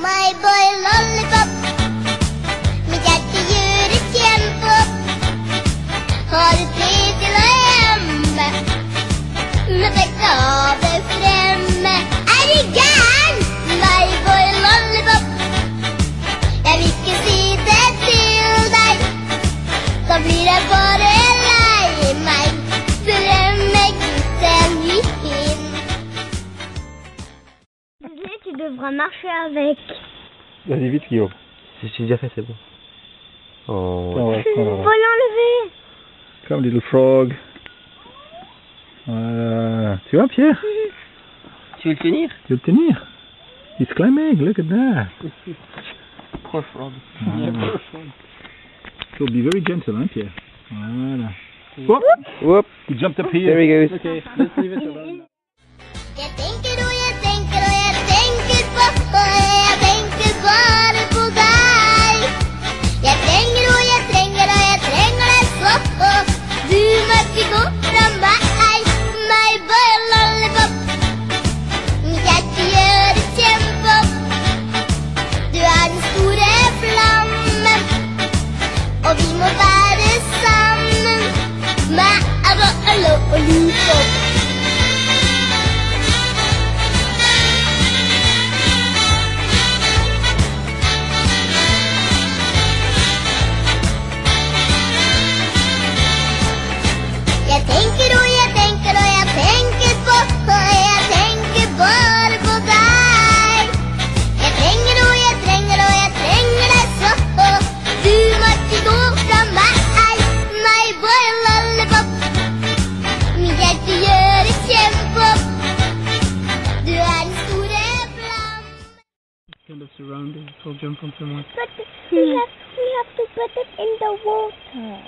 My boy lollipop, mitt hjerte gjør et kjempehopp. Har du tid til å gjemme, med begge havet fremme? Er du gæren, my boy lollipop? Jeg vil ikke si det til deg, da blir jeg bare lei meg. Fremme gutten min. Tu devras marcher avec. Vas-y vite Guillaume. Si j'ai déjà fait, c'est bon. Oh. Ah ouais, Faut l'enlever. Come little frog. Voilà. Tu vois Pierre? Tu veux le tenir? Tu veux le tenir? He's climbing, look at that. Poor frog. Ah. So be very gentle, hein Pierre? Voilà. Whoop! Whoop! He jumped up here. There he goes. Okay, let's leave it alone. Jeg tenker og jeg tenker og jeg tenker på, og jeg tenker bare på deg. Jeg trenger og jeg trenger og jeg trenger deg så, og du må ikke gå fra meg. My boy lollipop, mitt hjerte gjør et kjempehopp. Du er den store flammen, og vi må være sammen. My boy lollipop. Jeg tenker og jeg tenker og jeg tenker på, og jeg tenker bare på deg. Jeg trenger og jeg trenger og jeg trenger deg så, og du må ikke gå fra meg. My boy lollipop, mitt hjerte gjør et kjempehopp. Du er den store flammen. Kind of surrounded, so jump on someone. But we have to put it in the water.